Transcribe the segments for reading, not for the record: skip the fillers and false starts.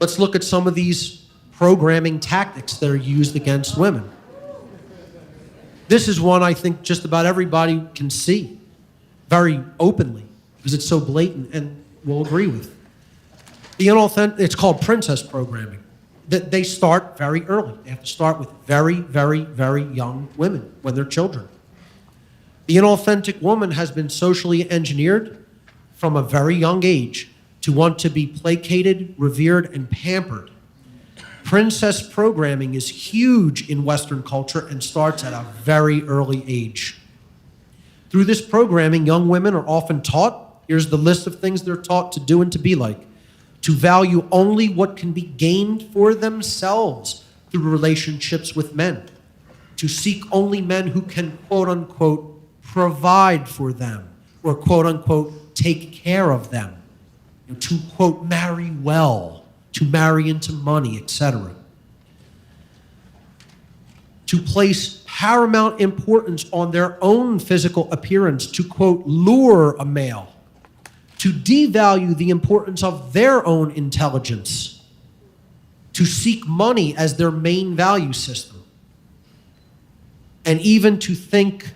Let's look at some of these programming tactics that are used against women. This is one I think just about everybody can see very openly because it's so blatant and will agree with. It's called princess programming. That they start very early. They have to start with very, very, very young women when they're children. The inauthentic woman has been socially engineered from a very young age to want to be placated, revered, and pampered. Princess programming is huge in Western culture and starts at a very early age. Through this programming, young women are often taught, here's the list of things they're taught to do and to be like: to value only what can be gained for themselves through relationships with men, to seek only men who can, quote unquote, provide for them, or quote unquote, take care of them, to quote, marry well, to marry into money, etc. To place paramount importance on their own physical appearance, to quote, lure a male, to devalue the importance of their own intelligence, to seek money as their main value system, and even to think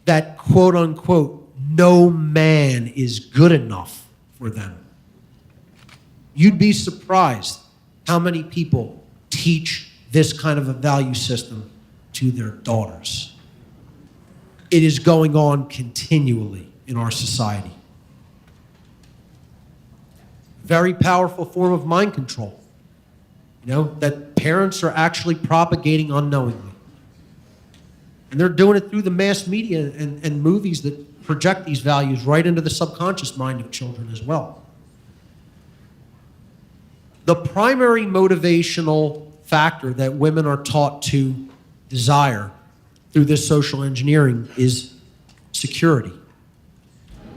that, quote unquote, no man is good enough for them. You'd be surprised how many people teach this kind of a value system to their daughters. It is going on continually in our society. Very powerful form of mind control, that parents are actually propagating unknowingly. And they're doing it through the mass media and movies that project these values right into the subconscious mind of children as well. The primary motivational factor that women are taught to desire through this social engineering is security.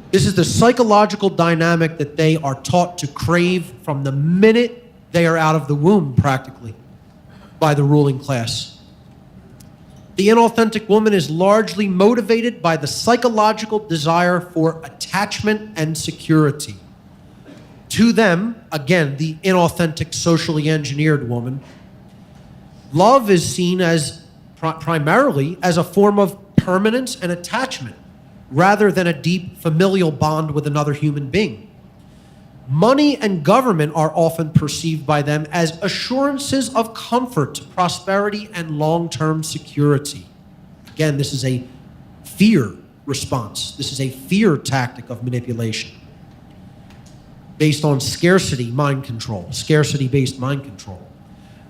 This is the psychological dynamic that they are taught to crave from the minute they are out of the womb, practically, by the ruling class. The inauthentic woman is largely motivated by the psychological desire for attachment and security. To them, again, the inauthentic, socially engineered woman, love is seen as primarily as a form of permanence and attachment, rather than a deep familial bond with another human being. Money and government are often perceived by them as assurances of comfort, prosperity, and long-term security. Again, this is a fear response. This is a fear tactic of manipulation based on scarcity mind control, scarcity-based mind control.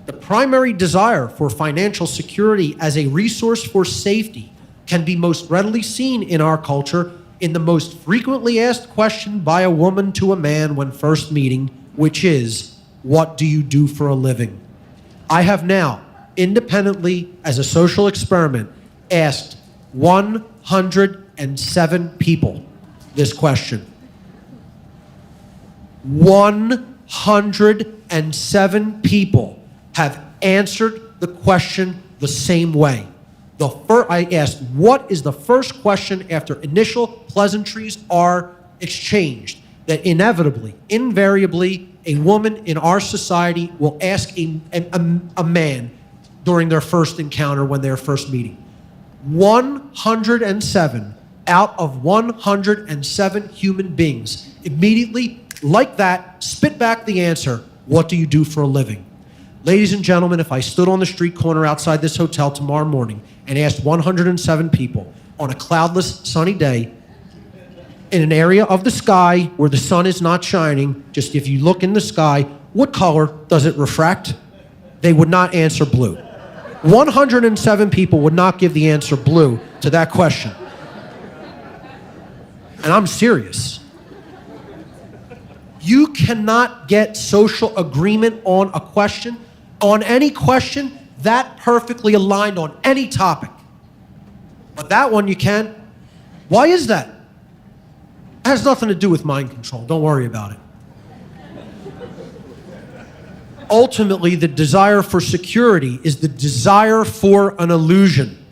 The primary desire for financial security as a resource for safety can be most readily seen in our culture in the most frequently asked question by a woman to a man when first meeting, which is, what do you do for a living? I have now, independently as a social experiment, asked 107 people this question. 107 people have answered the question the same way. I asked, what is the first question after initial pleasantries are exchanged? That inevitably, invariably, a woman in our society will ask a man during their first encounter when they're first meeting. 107 out of 107 human beings immediately, like that, spit back the answer, what do you do for a living? Ladies and gentlemen, if I stood on the street corner outside this hotel tomorrow morning and asked 107 people on a cloudless, sunny day in an area of the sky where the sun is not shining, just if you look in the sky, what color does it refract? They would not answer blue. 107 people would not give the answer blue to that question. And I'm serious. You cannot get social agreement on a question, on any question, that perfectly aligned on any topic. But that one you can. Why is that? It has nothing to do with mind control. Don't worry about it. Ultimately, the desire for security is the desire for an illusion.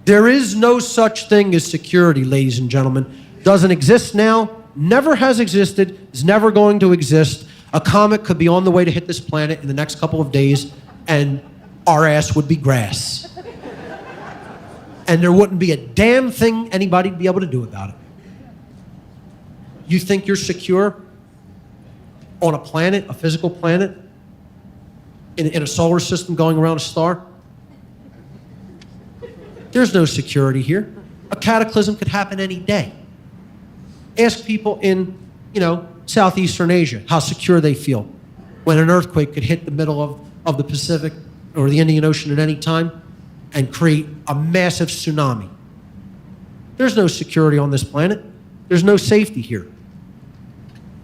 There is no such thing as security, ladies and gentlemen. Doesn't exist now, never has existed, is never going to exist. A comet could be on the way to hit this planet in the next couple of days, and our ass would be grass. And there wouldn't be a damn thing anybody would be able to do about it. You think you're secure on a planet, a physical planet, in a solar system going around a star? There's no security here. A cataclysm could happen any day. Ask people in, Southeastern Asia how secure they feel when an earthquake could hit the middle of the Pacific or the Indian Ocean at any time and create a massive tsunami. There's no security on this planet. There's no safety here.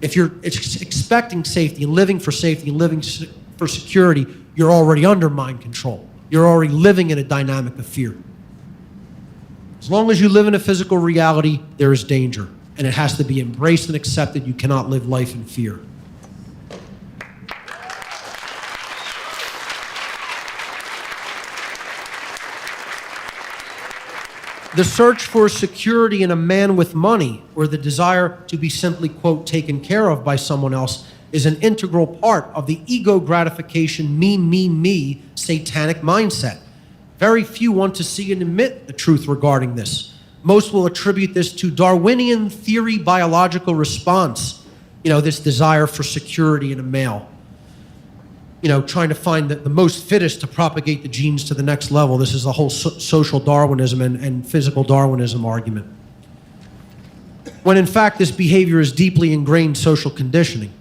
If you're expecting safety and living for safety and living for security, you're already under mind control. You're already living in a dynamic of fear. As long as you live in a physical reality, there is danger, and it has to be embraced and accepted. You cannot live life in fear. The search for security in a man with money, or the desire to be simply, quote, taken care of by someone else, is an integral part of the ego gratification, me, satanic mindset. Very few want to see and admit the truth regarding this. Most will attribute this to Darwinian theory biological response, this desire for security in a male. Trying to find the most fittest to propagate the genes to the next level. This is the whole social Darwinism and physical Darwinism argument. When in fact, this behavior is deeply ingrained social conditioning.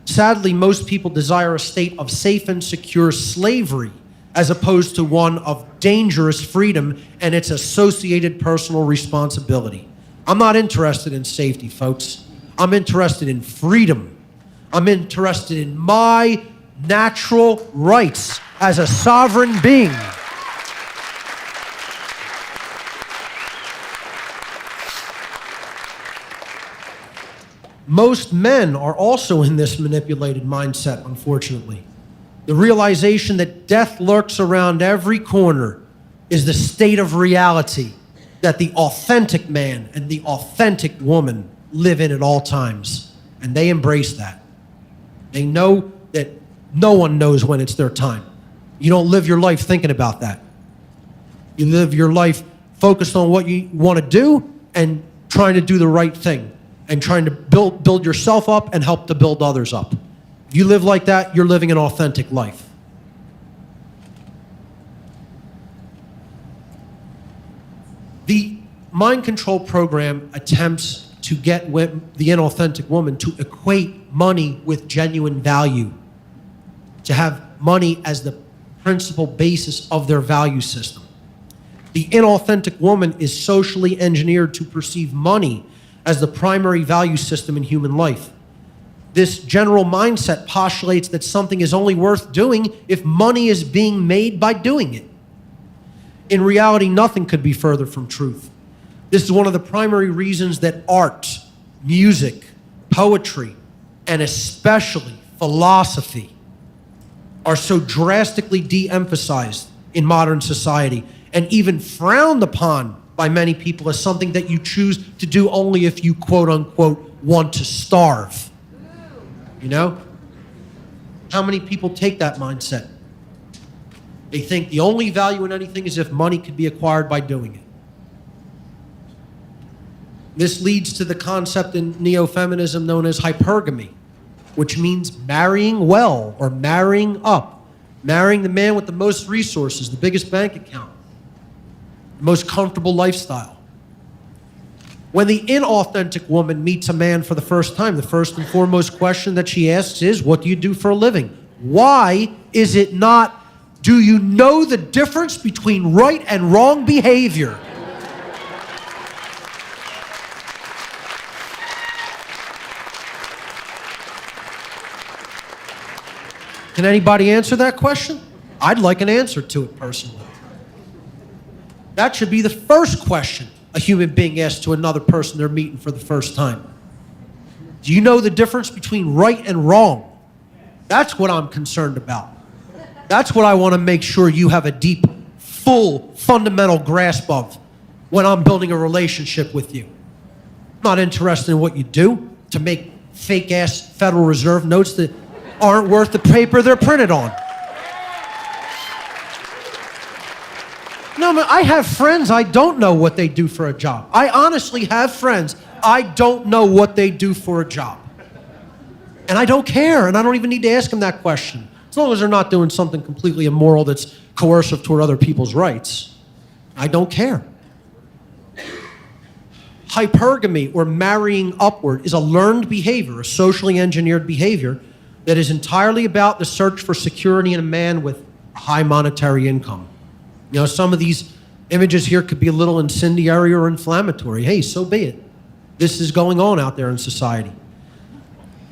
Sadly, most people desire a state of safe and secure slavery as opposed to one of dangerous freedom and its associated personal responsibility. I'm not interested in safety, folks. I'm interested in freedom. I'm interested in my natural rights as a sovereign being. Most men are also in this manipulated mindset, unfortunately. The realization that death lurks around every corner is the state of reality that the authentic man and the authentic woman live in at all times. And they embrace that. They know that no one knows when it's their time. You don't live your life thinking about that. You live your life focused on what you want to do and trying to do the right thing and trying to build yourself up and help to build others up. If you live like that, you're living an authentic life. The mind control program attempts to get the inauthentic woman to equate money with genuine value, to have money as the principal basis of their value system. The inauthentic woman is socially engineered to perceive money as the primary value system in human life. This general mindset postulates that something is only worth doing if money is being made by doing it. In reality, nothing could be further from truth. This is one of the primary reasons that art, music, poetry, and especially philosophy are so drastically de-emphasized in modern society and even frowned upon by many people as something that you choose to do only if you, quote unquote, want to starve. How many people take that mindset? They think the only value in anything is if money could be acquired by doing it. This leads to the concept in neo-feminism known as hypergamy, which means marrying well or marrying up. Marrying the man with the most resources, the biggest bank account, the most comfortable lifestyle. When the inauthentic woman meets a man for the first time, the first and foremost question that she asks is, what do you do for a living? Why is it not, do you know the difference between right and wrong behavior? Can anybody answer that question? I'd like an answer to it personally. That should be the first question a human being asks to another person they're meeting for the first time. Do you know the difference between right and wrong? That's what I'm concerned about. That's what I want to make sure you have a deep, full, fundamental grasp of when I'm building a relationship with you. I'm not interested in what you do to make fake-ass Federal Reserve notes that aren't worth the paper they're printed on. No, man, I have friends, I don't know what they do for a job. I honestly have friends, I don't know what they do for a job. And I don't care, and I don't even need to ask them that question. As long as they're not doing something completely immoral that's coercive toward other people's rights, I don't care. Hypergamy, or marrying upward, is a learned behavior, a socially engineered behavior that is entirely about the search for security in a man with a high monetary income. You know, some of these images here could be a little incendiary or inflammatory. Hey, so be it. This is going on out there in society.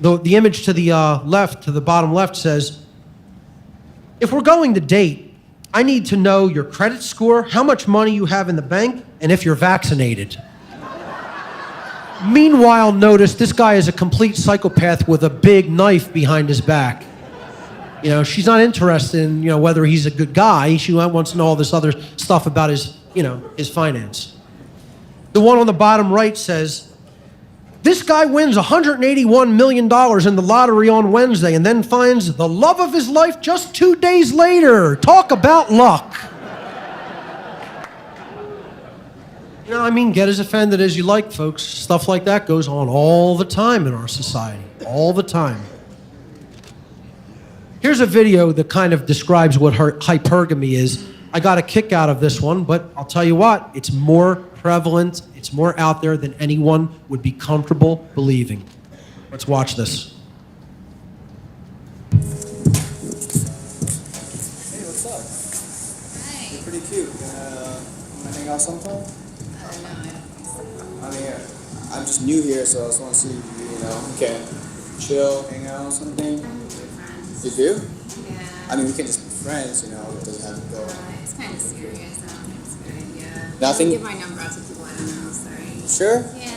The image to the left, to the bottom left, says, if we're going to date, I need to know your credit score, how much money you have in the bank, and if you're vaccinated. Meanwhile, notice this guy is a complete psychopath with a big knife behind his back. You know, she's not interested in, whether he's a good guy. She wants to know all this other stuff about his, his finance. The one on the bottom right says, this guy wins $181 million in the lottery on Wednesday and then finds the love of his life just 2 days later. Talk about luck. Get as offended as you like, folks. Stuff like that goes on all the time in our society, all the time. Here's a video that kind of describes what hypergamy is. I got a kick out of this one, but I'll tell you what, it's more prevalent, it's more out there than anyone would be comfortable believing. Let's watch this. Hey, what's up? Hi. You're pretty cute. Wanna hang out sometime? No, I don't think so. I mean, I'm just new here, so I just want to see if you can chill, hang out, something. I'm with your friends. You do? Yeah. I mean, we can just be friends, it doesn't have to go. It's kind of serious. I don't think it's a good idea. Nothing? I don't give my number out to people I don't know, sorry. Sure? Yeah.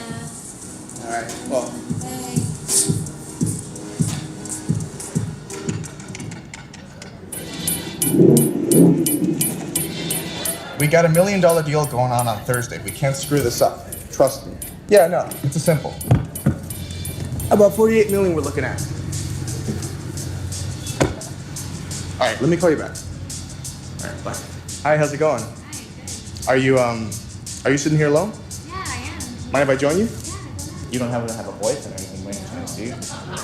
Alright, well. Bye. We got $1 million deal going on Thursday. We can't screw this up. Trust me. Yeah, no, it's a simple. About 48 million we're looking at. All right, let me call you back. All right, bye. Hi, how's it going? Hi, good. Are you sitting here alone? Yeah, I am. Mind if I join you? Yeah, go You don't happen to have a boyfriend or anything by any chance, do you?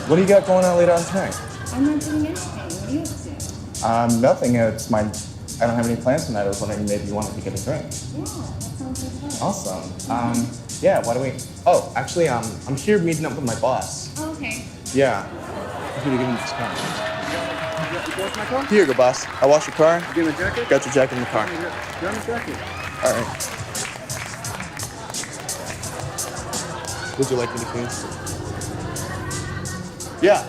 What do you got going on later on tonight? ahead. I'm not doing anything. What are you up to? Nothing. I don't have any plans tonight. I was wondering maybe you wanted to get a drink. Yeah, that sounds like fun. Awesome. Yeah, why don't we... Oh, actually, I'm here meeting up with my boss. Oh, okay. Yeah. I'm going to give him this car. You wash my car? Here you go, boss. I washed your car. Give me a jacket? Got your jacket in the car. Grab my jacket. All right. Would you like me to clean? Yeah.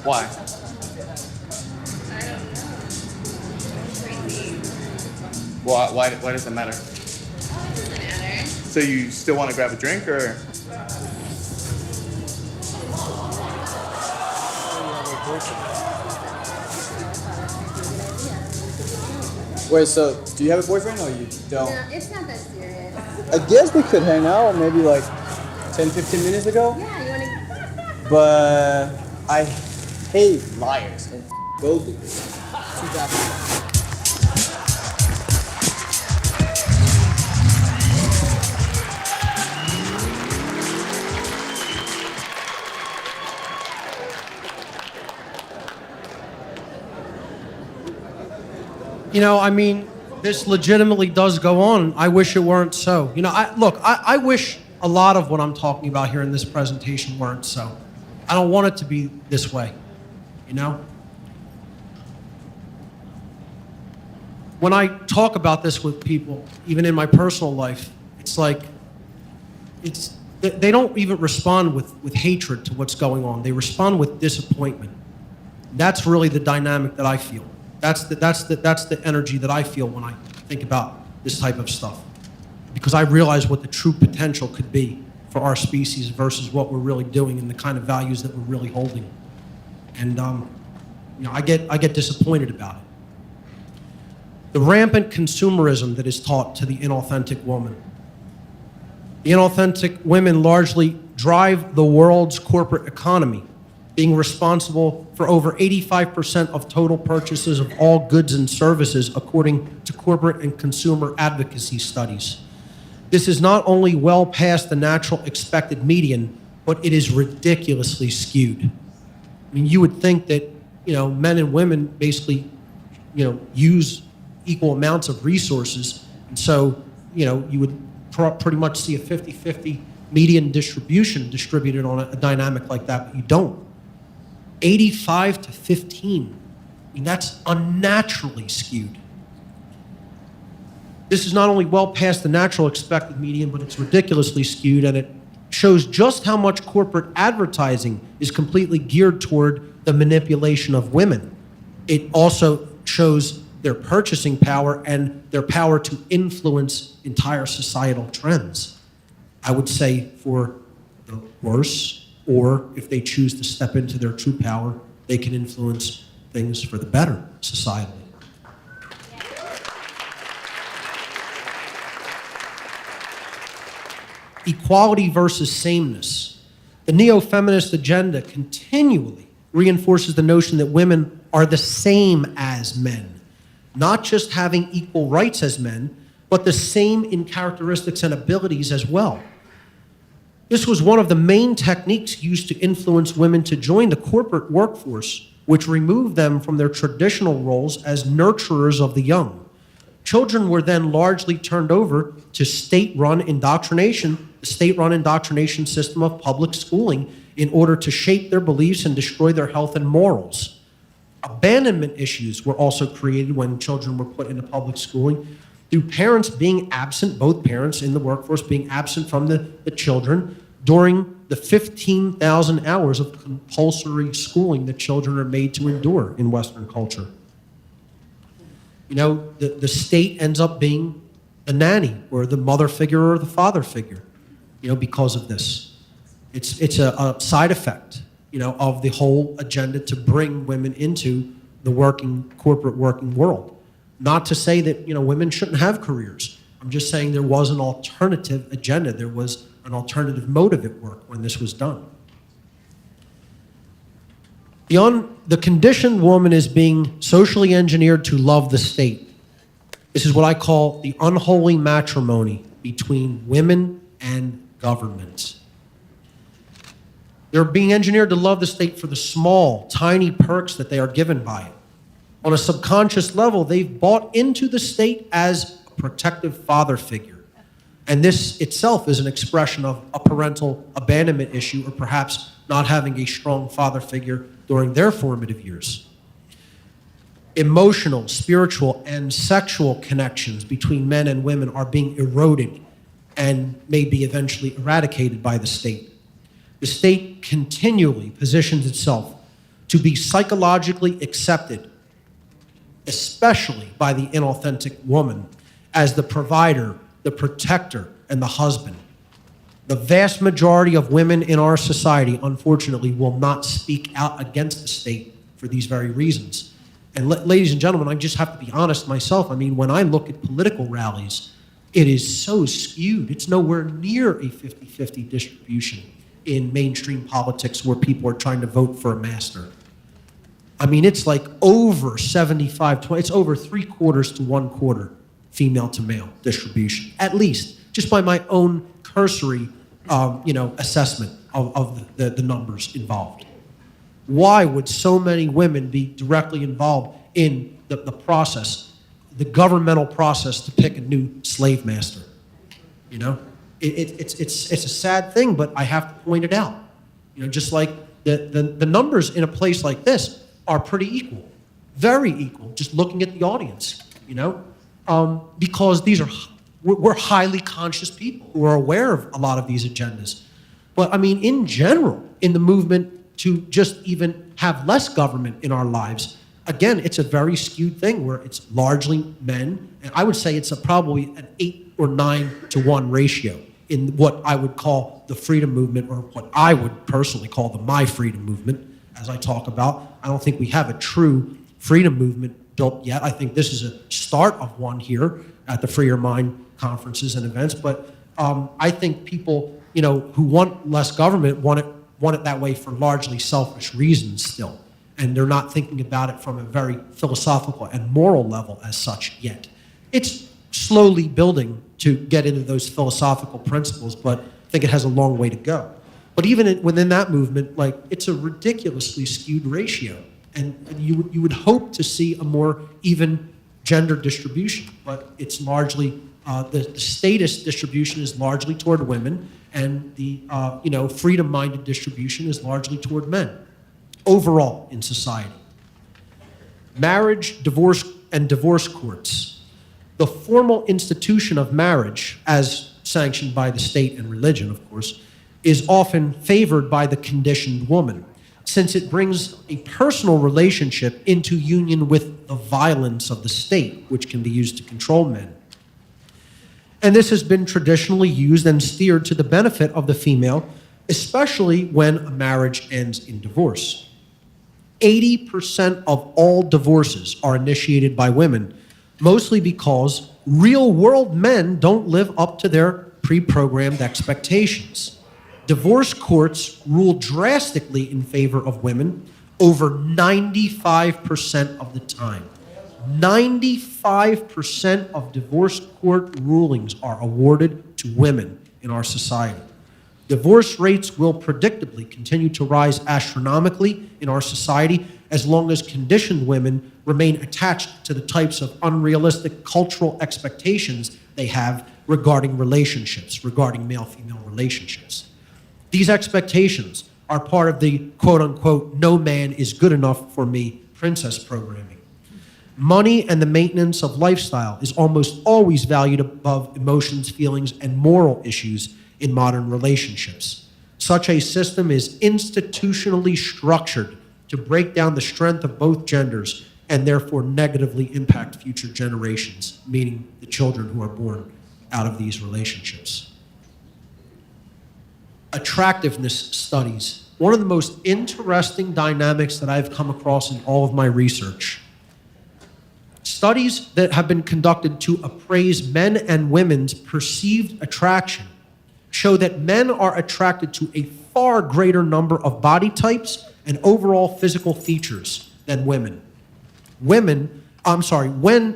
Why? Why does it matter? Doesn't matter. So you still want to grab a drink, or? Wait, so do you have a boyfriend or you don't? No, it's not that serious. I guess we could hang out maybe like 10, 15 minutes ago. Yeah, you wanna... But I hate liars and gold diggers. Too bad. This legitimately does go on. I wish it weren't so. I wish a lot of what I'm talking about here in this presentation weren't so. I don't want it to be this way, When I talk about this with people, even in my personal life, it's like, they don't even respond with hatred to what's going on. They respond with disappointment. That's really the dynamic that I feel. That's the energy that I feel when I think about this type of stuff, because I realize what the true potential could be for our species versus what we're really doing and the kind of values that we're really holding. And I get disappointed about it. The rampant consumerism that is taught to the inauthentic woman. The inauthentic women largely drive the world's corporate economy, being responsible for over 85% of total purchases of all goods and services, according to corporate and consumer advocacy studies. This is not only well past the natural expected median, but it is ridiculously skewed. I mean, you would think that, men and women basically, use equal amounts of resources. And so, you would pretty much see a 50-50 median distribution distributed on a dynamic like that, but you don't. 85 to 15. I mean, that's unnaturally skewed. This is not only well past the natural expected median, but it's ridiculously skewed, and it shows just how much corporate advertising is completely geared toward the manipulation of women. It also shows their purchasing power and their power to influence entire societal trends. I would say for the worse, or if they choose to step into their true power, they can influence things for the better societally. Equality versus sameness. The neo-feminist agenda continually reinforces the notion that women are the same as men, not just having equal rights as men, but the same in characteristics and abilities as well. This was one of the main techniques used to influence women to join the corporate workforce, which removed them from their traditional roles as nurturers of the young. Children were then largely turned over to state-run indoctrination, the state-run indoctrination system of public schooling, in order to shape their beliefs and destroy their health and morals. Abandonment issues were also created when children were put into public schooling through parents being absent, both parents in the workforce being absent from the children during the 15,000 hours of compulsory schooling that children are made to endure in Western culture. The state ends up being the nanny or the mother figure or the father figure, because of this. It's a side effect, of the whole agenda to bring women into the corporate working world. Not to say that, women shouldn't have careers. I'm just saying there was an alternative agenda. There was an alternative motive at work when this was done. Beyond the conditioned woman is being socially engineered to love the state. This is what I call the unholy matrimony between women and government. They're being engineered to love the state for the small, tiny perks that they are given by it. On a subconscious level, they've bought into the state as a protective father figure. And this itself is an expression of a parental abandonment issue, or perhaps not having a strong father figure during their formative years. Emotional, spiritual, and sexual connections between men and women are being eroded and may be eventually eradicated by the state. The state continually positions itself to be psychologically accepted, especially by the inauthentic woman, as the provider, the protector, and the husband. The vast majority of women in our society, unfortunately, will not speak out against the state for these very reasons. And ladies and gentlemen, I just have to be honest myself. I mean, when I look at political rallies, it is so skewed. It's nowhere near a 50-50 distribution in mainstream politics where people are trying to vote for a master. I mean, it's like over 75-20. It's over 3/4 to 1/4 female to male distribution, at least, just by my own cursory, assessment of the numbers involved. Why would so many women be directly involved in the process, the governmental process to pick a new slave master? It's a sad thing, but I have to point it out. Just like the numbers in a place like this are pretty equal, very equal, just looking at the audience, because we're highly conscious people who are aware of a lot of these agendas. But I mean, in general, in the movement to just even have less government in our lives, again, it's a very skewed thing where it's largely men, and I would say it's probably an 8 or 9 to 1 ratio in what I would call the freedom movement, or what I would personally call the My Freedom movement, as I talk about. I don't think we have a true freedom movement built yet. I think this is a start of one here at the Free Your Mind conferences and events, but I think people, who want less government want it that way for largely selfish reasons still. And they're not thinking about it from a very philosophical and moral level as such yet. It's slowly building to get into those philosophical principles, but I think it has a long way to go. But even within that movement, it's a ridiculously skewed ratio. And you would hope to see a more even gender distribution, but it's largely, the status distribution is largely toward women, and the freedom-minded distribution is largely toward men, overall in society. Marriage, divorce, and divorce courts. The formal institution of marriage, as sanctioned by the state and religion, of course, is often favored by the conditioned woman, since it brings a personal relationship into union with the violence of the state, which can be used to control men. And this has been traditionally used and steered to the benefit of the female, especially when a marriage ends in divorce. 80% of all divorces are initiated by women, mostly because real-world men don't live up to their pre-programmed expectations. Divorce courts rule drastically in favor of women over 95% of the time. 95% of divorce court rulings are awarded to women in our society. Divorce rates will predictably continue to rise astronomically in our society as long as conditioned women remain attached to the types of unrealistic cultural expectations they have regarding relationships, regarding male-female relationships. These expectations are part of the quote-unquote "no man is good enough for me" princess programming. Money and the maintenance of lifestyle is almost always valued above emotions, feelings, and moral issues in modern relationships. Such a system is institutionally structured to break down the strength of both genders and therefore negatively impact future generations, meaning the children who are born out of these relationships. Attractiveness studies. One of the most interesting dynamics that I've come across in all of my research. Studies that have been conducted to appraise men and women's perceived attraction show that men are attracted to a far greater number of body types and overall physical features than women. When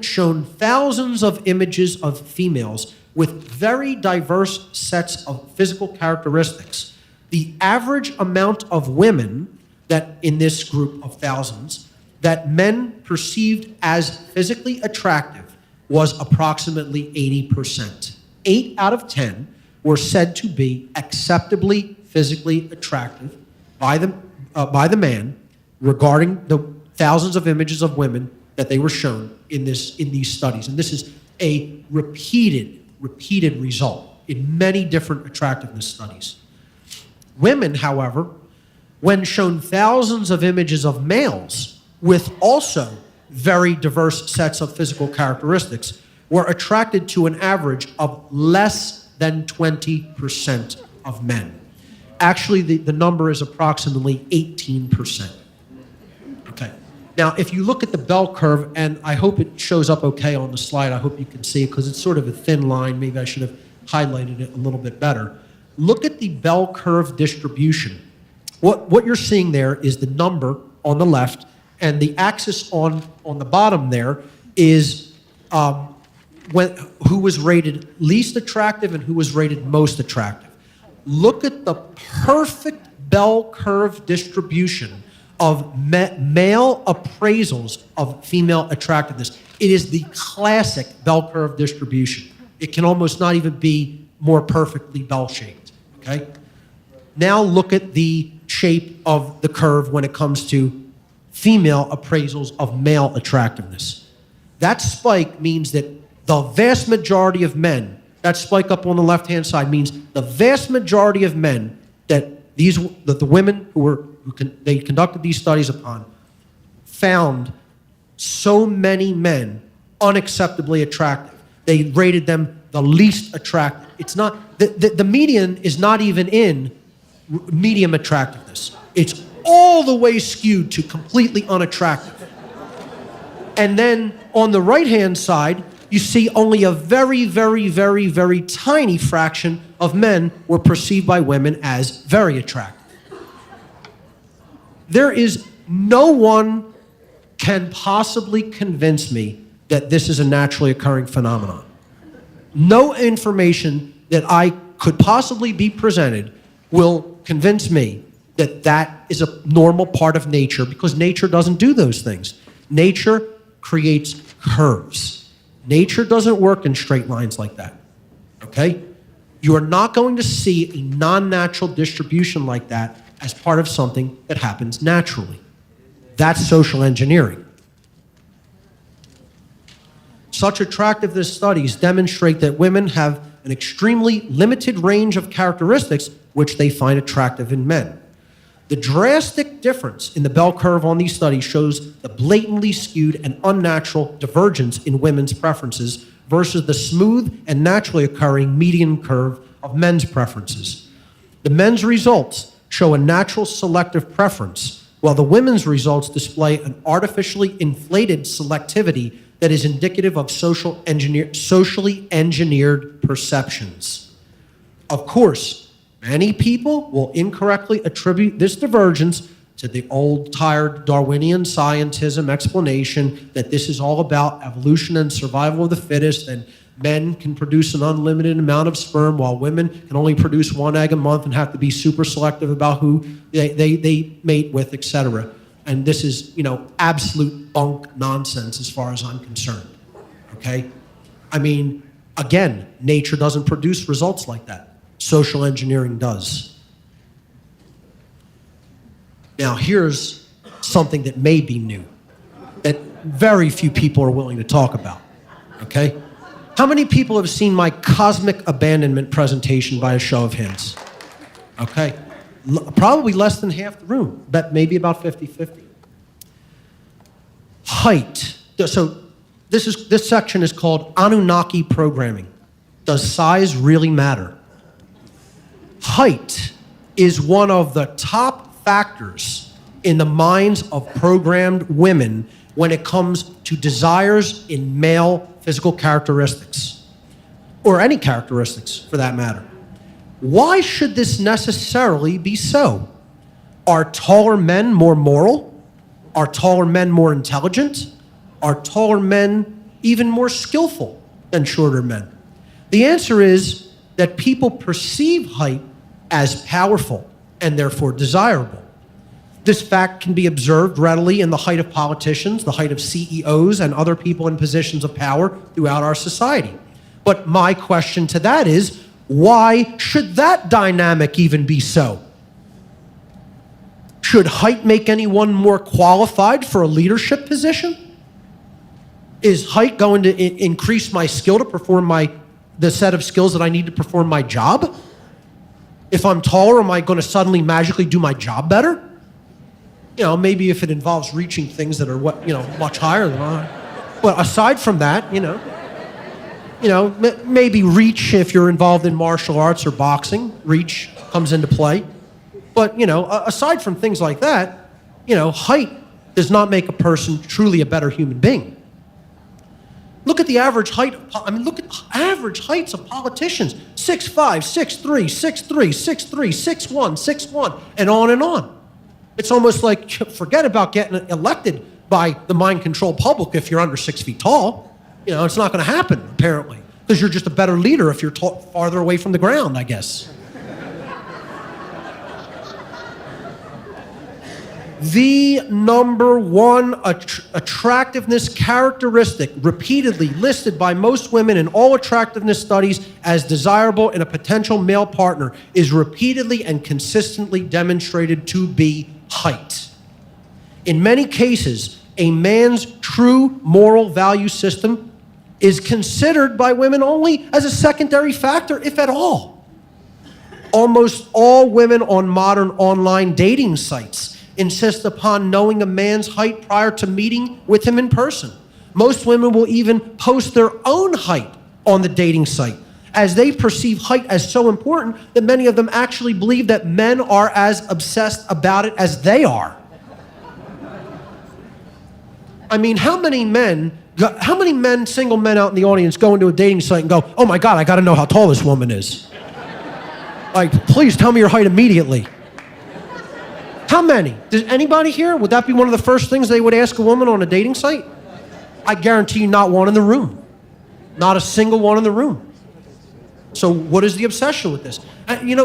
shown thousands of images of females with very diverse sets of physical characteristics, the average amount of women that in this group of thousands that men perceived as physically attractive was approximately 80%. 8 out of 10 were said to be acceptably physically attractive by the man regarding the thousands of images of women that they were shown in these studies. And this is a repeated result in many different attractiveness studies. Women, however, when shown thousands of images of males with also very diverse sets of physical characteristics, were attracted to an average of less than 20% of men. Actually, the number is approximately 18%. Okay. Now, if you look at the bell curve, and I hope it shows up okay on the slide, I hope you can see it because it's sort of a thin line. Maybe I should have highlighted it a little bit better. Look at the bell curve distribution. What you're seeing there is the number on the left, and the axis on the bottom there is who was rated least attractive and who was rated most attractive. Look at the perfect bell curve distribution of male appraisals of female attractiveness. It is the classic bell curve distribution. It can almost not even be more perfectly bell-shaped, okay? Now look at the shape of the curve when it comes to female appraisals of male attractiveness. That spike means that the vast majority of men, that spike up on the left-hand side means the vast majority of men that the women they conducted these studies upon found so many men unacceptably attractive. They rated them the least attractive. It's not, the median is not even in medium attractiveness. It's all the way skewed to completely unattractive. And then on the right-hand side, you see only a very, very, very, very tiny fraction of men were perceived by women as very attractive. There is no one can possibly convince me that this is a naturally occurring phenomenon. No information that I could possibly be presented will convince me that that is a normal part of nature, because nature doesn't do those things. Nature creates curves. Nature doesn't work in straight lines like that, okay? You are not going to see a non-natural distribution like that as part of something that happens naturally. That's social engineering. Such attractiveness studies demonstrate that women have an extremely limited range of characteristics which they find attractive in men. The drastic difference in the bell curve on these studies shows the blatantly skewed and unnatural divergence in women's preferences versus the smooth and naturally occurring median curve of men's preferences. The men's results show a natural selective preference, while the women's results display an artificially inflated selectivity that is indicative of socially engineered perceptions. Of course, many people will incorrectly attribute this divergence to the old, tired Darwinian scientism explanation that this is all about evolution and survival of the fittest, and men can produce an unlimited amount of sperm while women can only produce 1 egg a month and have to be super selective about who they mate with, etc. And this is, absolute bunk nonsense as far as I'm concerned, okay? I mean, again, nature doesn't produce results like that. Social engineering does. Now, here's something that may be new, that very few people are willing to talk about, okay? How many people have seen my cosmic abandonment presentation by a show of hands? Okay, probably less than half the room, but maybe about 50-50. Height. So this section is called Anunnaki programming. Does size really matter? Height is one of the top factors in the minds of programmed women when it comes to desires in male physical characteristics, or any characteristics for that matter. Why should this necessarily be so? Are taller men more moral? Are taller men more intelligent? Are taller men even more skillful than shorter men? The answer is that people perceive height as powerful and therefore desirable. This fact can be observed readily in the height of politicians, the height of CEOs, and other people in positions of power throughout our society. But my question to that is, why should that dynamic even be so? Should height make anyone more qualified for a leadership position? Is height going to increase my skill to perform the set of skills that I need to perform my job? If I'm taller, am I going to suddenly magically do my job better? Maybe if it involves reaching things that are much higher than I. But aside from that, maybe reach, if you're involved in martial arts or boxing, reach comes into play. But, aside from things like that, height does not make a person truly a better human being. Look at the average height. Look at average heights of politicians: 6'5", 6'3", 6'3", 6'3", 6'1", 6'1", and on and on. It's almost like, forget about getting elected by the mind-controlled public if you're under 6 feet tall. It's not going to happen, apparently, because you're just a better leader if you're farther away from the ground, I guess. The number one attractiveness characteristic repeatedly listed by most women in all attractiveness studies as desirable in a potential male partner is repeatedly and consistently demonstrated to be height. In many cases, a man's true moral value system is considered by women only as a secondary factor, if at all. Almost all women on modern online dating sites insist upon knowing a man's height prior to meeting with him in person. Most women will even post their own height on the dating site, as they perceive height as so important that many of them actually believe that men are as obsessed about it as they are. How many men How many men, single men out in the audience go into a dating site and go, oh my God, I gotta know how tall this woman is. Like, please tell me your height immediately. How many? Does anybody here, would that be one of the first things they would ask a woman on a dating site? I guarantee you not one in the room. Not a single one in the room. So what is the obsession with this?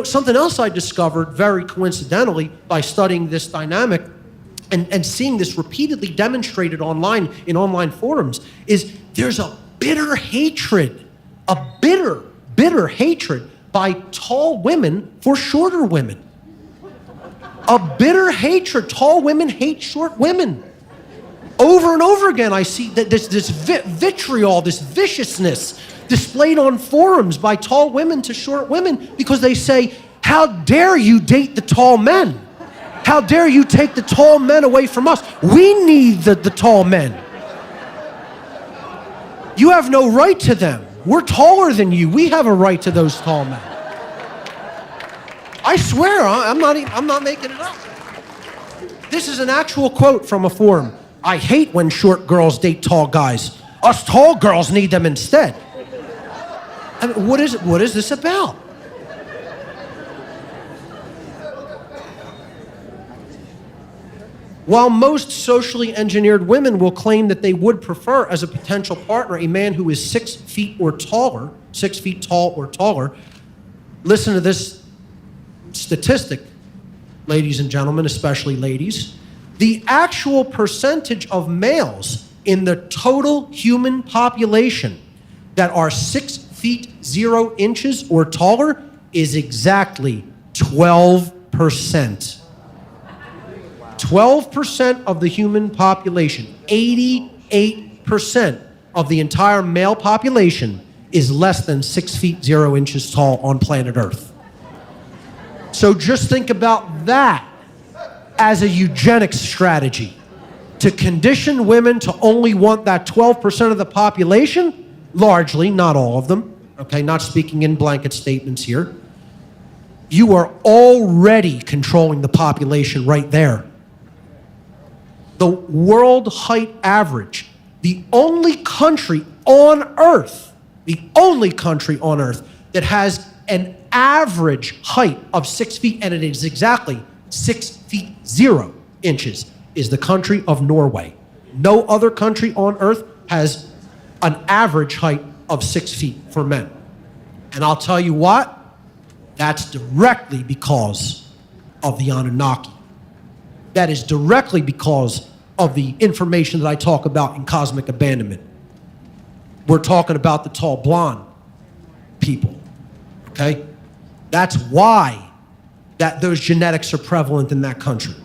Something else I discovered very coincidentally by studying this dynamic and seeing this repeatedly demonstrated online in online forums is there's a bitter hatred by tall women for shorter women. A bitter hatred. Tall women hate short women. Over and over again, I see that this vitriol, this viciousness displayed on forums by tall women to short women because they say, how dare you date the tall men? How dare you take the tall men away from us? We need the tall men. You have no right to them. We're taller than you. We have a right to those tall men. I swear, I'm not making it up. This is an actual quote from a forum. I hate when short girls date tall guys. Us tall girls need them instead. I mean, what is this about? While most socially engineered women will claim that they would prefer as a potential partner a man who is 6 feet or taller, 6 feet tall or taller, listen to this statistic, ladies and gentlemen, especially ladies. The actual percentage of males in the total human population that are 6 feet 0 inches or taller is exactly 12%. 12% of the human population, 88% of the entire male population is less than 6 feet 0 inches tall on planet Earth. So just think about that as a eugenics strategy to condition women to only want that 12% of the population, largely, not all of them, okay, not speaking in blanket statements here. You are already controlling the population right there. The world height average, the only country on Earth that has an average height of 6 feet, and it is exactly 6 feet 0 inches, is the country of Norway. No other country on Earth has an average height of 6 feet for men. And I'll tell you what, that's directly because of the Anunnaki. That is directly because of the information that I talk about in Cosmic Abandonment. We're talking about the tall blonde people, okay? That's why those genetics are prevalent in that country.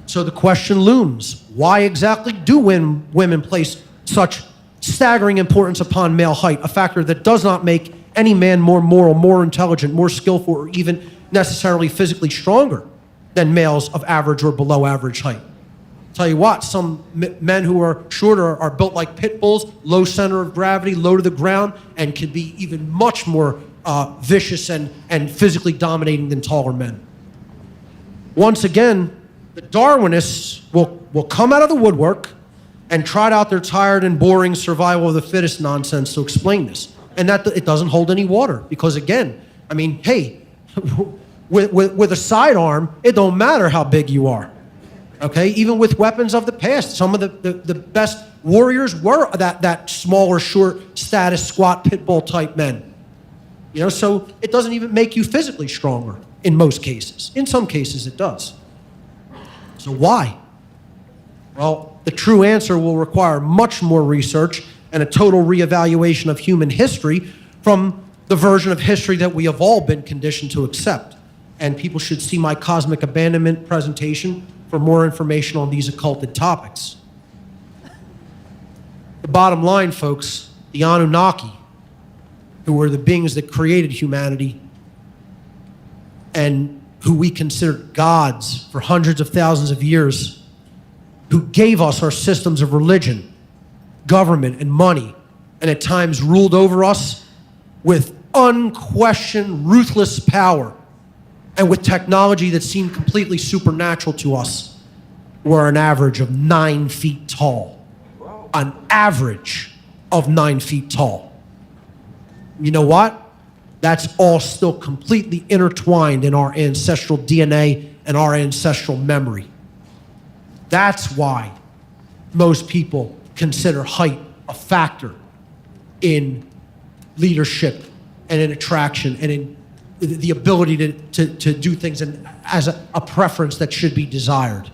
So the question looms, why exactly do women place such staggering importance upon male height, a factor that does not make any man more moral, more intelligent, more skillful, or even necessarily physically stronger than males of average or below average height? Tell you what, some men who are shorter are built like pit bulls, low center of gravity, low to the ground, and can be even much more vicious and physically dominating than taller men. Once again, the Darwinists will come out of the woodwork and trot out their tired and boring survival of the fittest nonsense to explain this. And that it doesn't hold any water because, again, I mean, hey, with a sidearm, it don't matter how big you are. Okay, even with weapons of the past, some of the best warriors were that smaller, short, status, squat, pit bull type men. You know, so it doesn't even make you physically stronger in most cases. In some cases, it does. So why? Well, the true answer will require much more research and a total reevaluation of human history from the version of history that we have all been conditioned to accept. And people should see my Cosmic Abandonment presentation for more information on these occulted topics. The bottom line, folks, the Anunnaki, who were the beings that created humanity and who we considered gods for hundreds of thousands of years, who gave us our systems of religion, government, and money, and at times ruled over us with unquestioned, ruthless power, and with technology that seemed completely supernatural to us. were an average of 9 feet tall. An average of 9 feet tall. You know what? That's all still completely intertwined in our ancestral DNA and our ancestral memory. That's why most people consider height a factor in leadership and in attraction and in the ability to do things and as a preference that should be desired.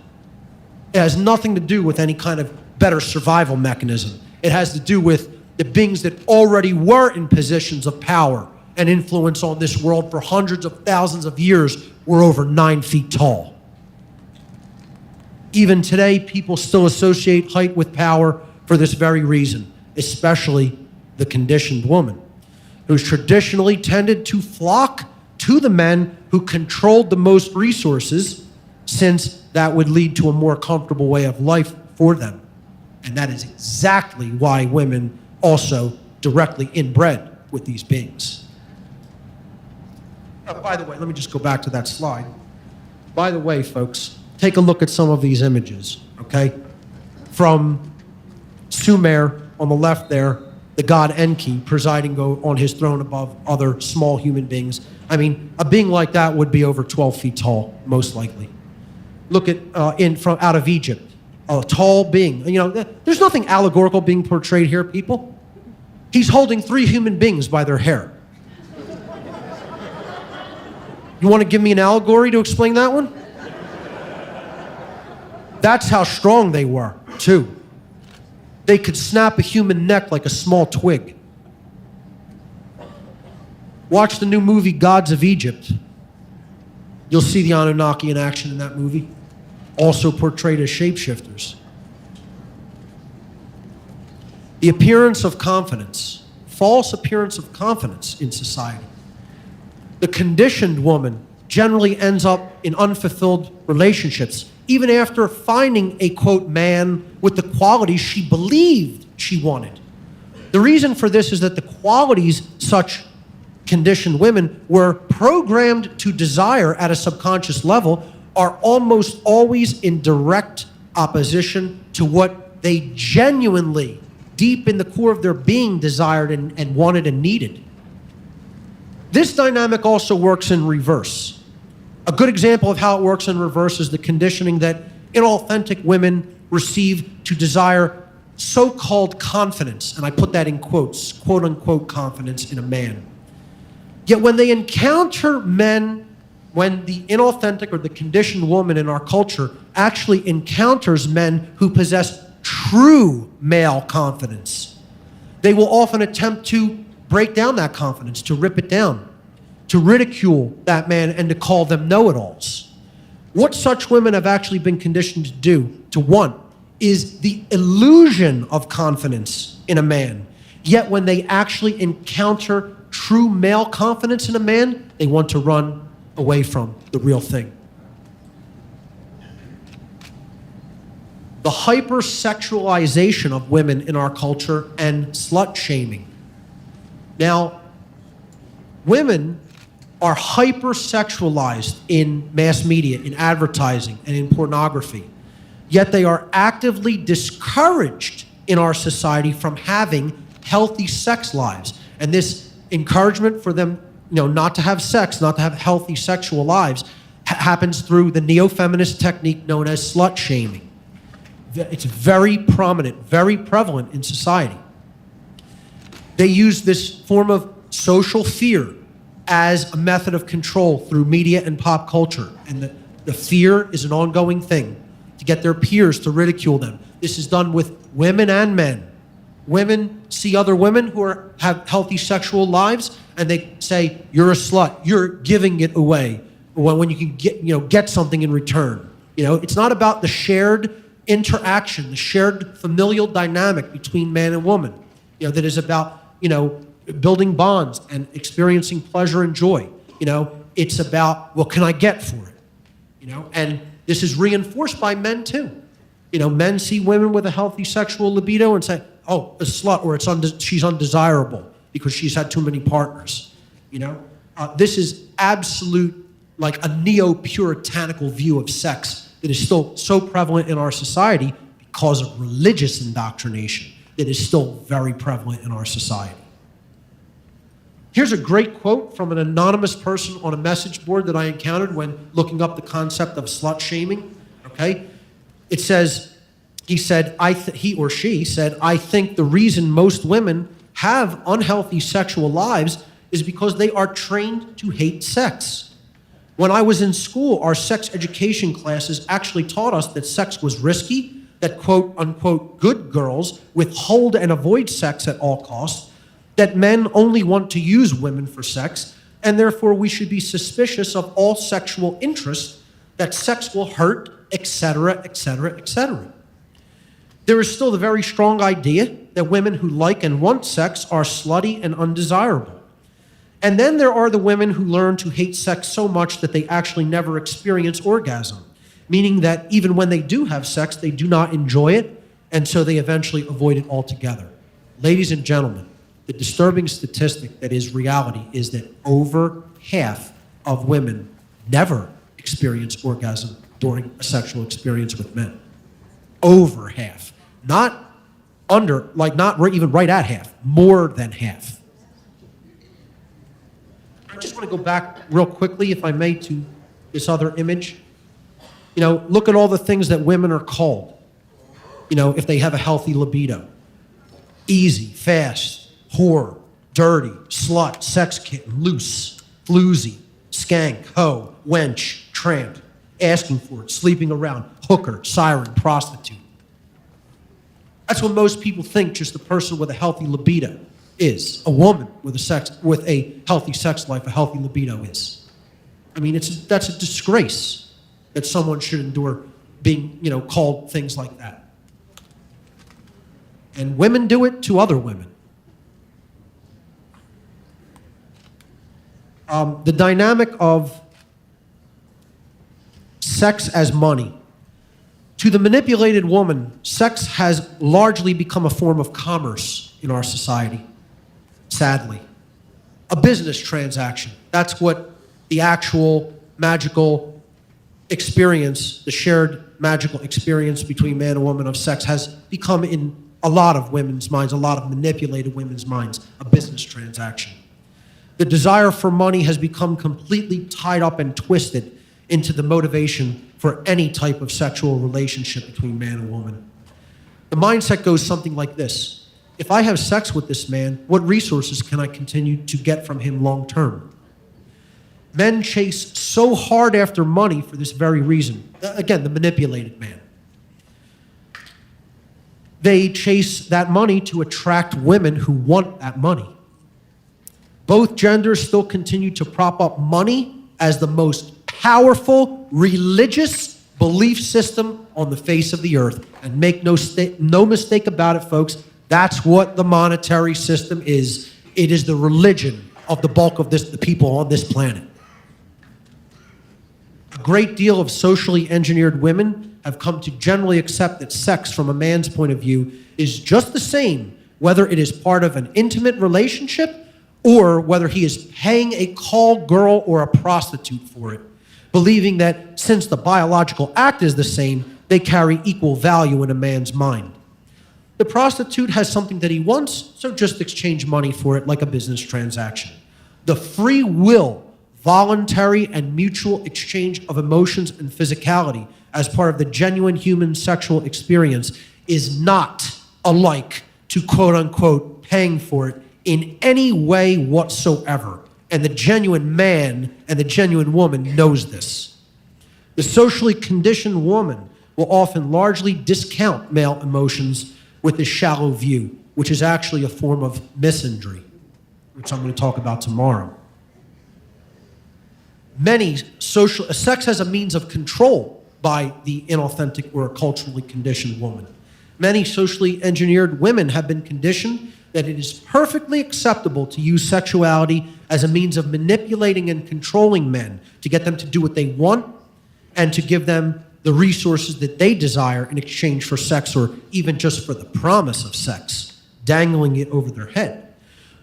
It has nothing to do with any kind of better survival mechanism. It has to do with the beings that already were in positions of power and influence on this world for hundreds of thousands of years were over 9 feet tall. Even today, people still associate height with power for this very reason, especially the conditioned woman, who's traditionally tended to flock to the men who controlled the most resources, since that would lead to a more comfortable way of life for them. And that is exactly why women also directly inbred with these beings. By the way, let me just go back to that slide. By the way, folks, take a look at some of these images, okay? From Sumer on the left there, the god Enki presiding on his throne above other small human beings. I mean, a being like that would be over 12 feet tall, most likely. Look at out of Egypt, a tall being. You know, there's nothing allegorical being portrayed here, people. He's holding 3 human beings by their hair. You want to give me an allegory to explain that one? That's how strong they were, too. They could snap a human neck like a small twig. Watch the new movie, Gods of Egypt. You'll see the Anunnaki in action in that movie, also portrayed as shapeshifters. The appearance of confidence, false appearance of confidence in society. The conditioned woman generally ends up in unfulfilled relationships, even after finding a, quote, man with the qualities she believed she wanted. The reason for this is that the qualities such conditioned women were programmed to desire at a subconscious level are almost always in direct opposition to what they genuinely, deep in the core of their being, desired and wanted and needed. This dynamic also works in reverse. A good example of how it works in reverse is the conditioning that inauthentic women receive to desire so-called confidence, and I put that in quotes, quote-unquote confidence in a man. Yet when they encounter men, when the inauthentic or the conditioned woman in our culture actually encounters men who possess true male confidence, they will often attempt to break down that confidence, to rip it down, to ridicule that man, and to call them know-it-alls. What such women have actually been conditioned to do, to want, is the illusion of confidence in a man. Yet when they actually encounter true male confidence in a man, they want to run away from the real thing. The hypersexualization of women in our culture and slut shaming. Now, women are hypersexualized in mass media, in advertising, and in pornography. Yet they are actively discouraged in our society from having healthy sex lives. And this encouragement for them, not to have sex, not to have healthy sexual lives, happens through the neo-feminist technique known as slut shaming. It's very prominent, very prevalent in society. They use this form of social fear as a method of control through media and pop culture. And the fear is an ongoing thing to get their peers to ridicule them. This is done with women and men. Women see other women who have healthy sexual lives, and they say, "You're a slut. You're giving it away." When you can get something in return. It's not about the shared interaction, the shared familial dynamic between man and woman. That is about building bonds and experiencing pleasure and joy. It's about what can I get for it. And this is reinforced by men too. Men see women with a healthy sexual libido and say, "Oh, a slut," or she's undesirable because she's had too many partners. This is absolute, like a neo-puritanical view of sex that is still so prevalent in our society because of religious indoctrination that is still very prevalent in our society. Here's a great quote from an anonymous person on a message board that I encountered when looking up the concept of slut shaming, okay? It says, he or she said, "I think the reason most women have unhealthy sexual lives is because they are trained to hate sex. When I was in school, our sex education classes actually taught us that sex was risky, that quote unquote good girls withhold and avoid sex at all costs, that men only want to use women for sex, and therefore we should be suspicious of all sexual interest, that sex will hurt, etc., etc., etc. There is still the very strong idea that women who like and want sex are slutty and undesirable. And then there are the women who learn to hate sex so much that they actually never experience orgasm, meaning that even when they do have sex, they do not enjoy it, and so they eventually avoid it altogether. Ladies and gentlemen, the disturbing statistic that is reality is that over half of women never experience orgasm during a sexual experience with men. Over half. Not even right at half, more than half. I just want to go back real quickly, if I may, to this other image. You know, look at all the things that women are called, you know, if they have a healthy libido. Easy, fast, whore, dirty, slut, sex kitten, loose, floozy, skank, hoe, wench, tramp, asking for it, sleeping around, hooker, siren, prostitute. That's what most people think just a person with a healthy libido is. A woman with a healthy sex life, a healthy libido is. I mean, that's a disgrace that someone should endure being, you know, called things like that. And women do it to other women. The dynamic of sex as money. To the manipulated woman, sex has largely become a form of commerce in our society, sadly. A business transaction. That's what the actual magical experience, the shared magical experience between man and woman of sex has become in a lot of women's minds, a lot of manipulated women's minds, a business transaction. The desire for money has become completely tied up and twisted into the motivation for any type of sexual relationship between man and woman. The mindset goes something like this. If I have sex with this man, what resources can I continue to get from him long term? Men chase so hard after money for this very reason. Again, the manipulated man. They chase that money to attract women who want that money. Both genders still continue to prop up money as the most powerful religious belief system on the face of the earth. And make no mistake about it, folks, that's what the monetary system is. It is the religion of the bulk of the people on this planet. A great deal of socially engineered women have come to generally accept that sex from a man's point of view is just the same, whether it is part of an intimate relationship or whether he is paying a call girl or a prostitute for it, believing that since the biological act is the same, they carry equal value in a man's mind. The prostitute has something that he wants, so just exchange money for it like a business transaction. The free will, voluntary and mutual exchange of emotions and physicality as part of the genuine human sexual experience is not alike to quote-unquote paying for it in any way whatsoever. And the genuine man and the genuine woman knows this. The socially conditioned woman will often largely discount male emotions with a shallow view, which is actually a form of misandry, which I'm going to talk about tomorrow. Sex as a means of control by the inauthentic or culturally conditioned woman. Many socially engineered women have been conditioned that it is perfectly acceptable to use sexuality as a means of manipulating and controlling men to get them to do what they want and to give them the resources that they desire in exchange for sex or even just for the promise of sex, dangling it over their head.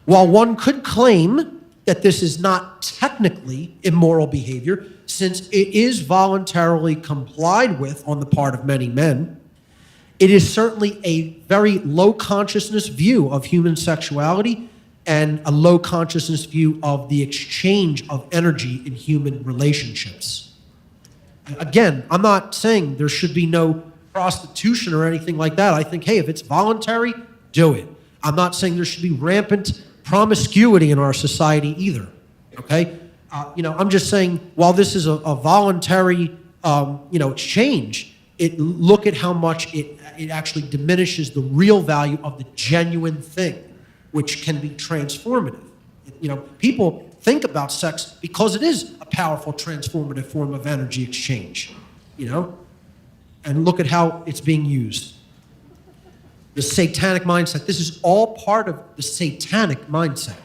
While one could claim that this is not technically immoral behavior, since it is voluntarily complied with on the part of many men. It is certainly a very low consciousness view of human sexuality and a low consciousness view of the exchange of energy in human relationships. Again, I'm not saying there should be no prostitution or anything like that. I think, hey, if it's voluntary, do it. I'm not saying there should be rampant promiscuity in our society either, okay? I'm just saying, while this is a voluntary, exchange, look at how much it actually diminishes the real value of the genuine thing, which can be transformative. People think about sex because it is a powerful transformative form of energy exchange, and look at how it's being used. The satanic mindset, this is all part of the satanic mindset.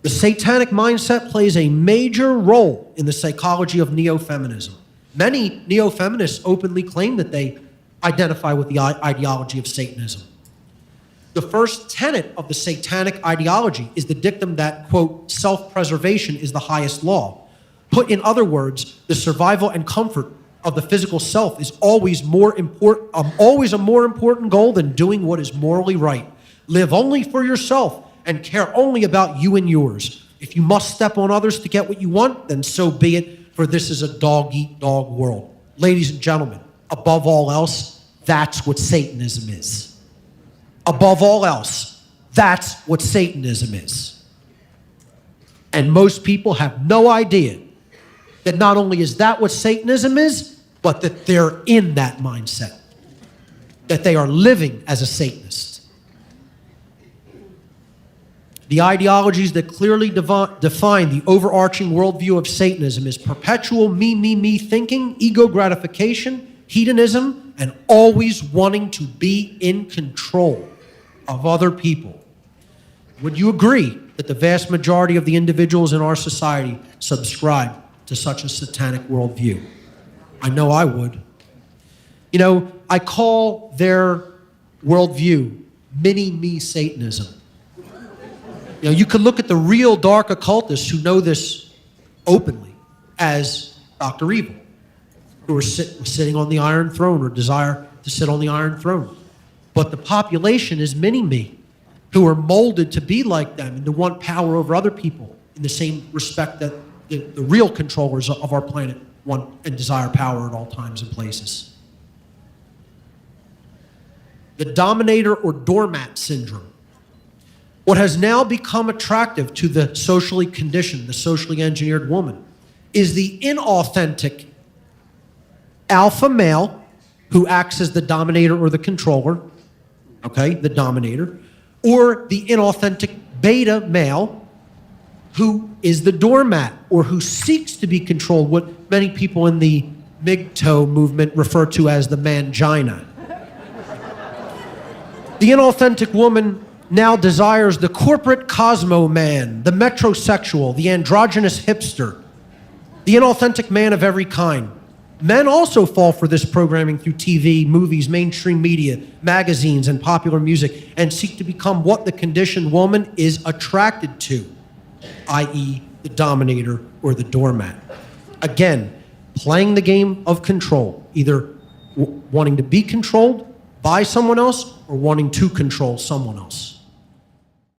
The satanic mindset plays a major role in the psychology of neo-feminism. Many neo-feminists openly claim that they identify with the ideology of Satanism. The first tenet of the satanic ideology is the dictum that, quote, self-preservation is the highest law. Put in other words, the survival and comfort of the physical self is always a more important goal than doing what is morally right. Live only for yourself and care only about you and yours. If you must step on others to get what you want, then so be it, for this is a dog-eat-dog world. Ladies and gentlemen, above all else, that's what Satanism is. Above all else, that's what Satanism is. And most people have no idea that not only is that what Satanism is, but that they're in that mindset, that they are living as a Satanist. The ideologies that clearly define the overarching worldview of Satanism is perpetual me thinking, ego gratification, hedonism, and always wanting to be in control of other people. Would you agree that the vast majority of the individuals in our society subscribe to such a satanic worldview? I know I would. I call their worldview mini-me Satanism. You could look at the real dark occultists who know this openly as Dr. Evil, who are sitting on the Iron Throne or desire to sit on the Iron Throne. But the population is mini-me, who are molded to be like them and to want power over other people in the same respect that the real controllers of our planet want and desire power at all times and places. The dominator or doormat syndrome. What has now become attractive to the socially conditioned, the socially engineered woman, is the inauthentic alpha male who acts as the dominator or the controller, okay, the dominator, or the inauthentic beta male who is the doormat or who seeks to be controlled, what many people in the MGTOW movement refer to as the mangina. The inauthentic woman now desires the corporate cosmo man, the metrosexual, the androgynous hipster, the inauthentic man of every kind. Men also fall for this programming through TV, movies, mainstream media, magazines, and popular music, and seek to become what the conditioned woman is attracted to, i.e., the dominator or the doormat. Again, playing the game of control, either wanting to be controlled by someone else or wanting to control someone else.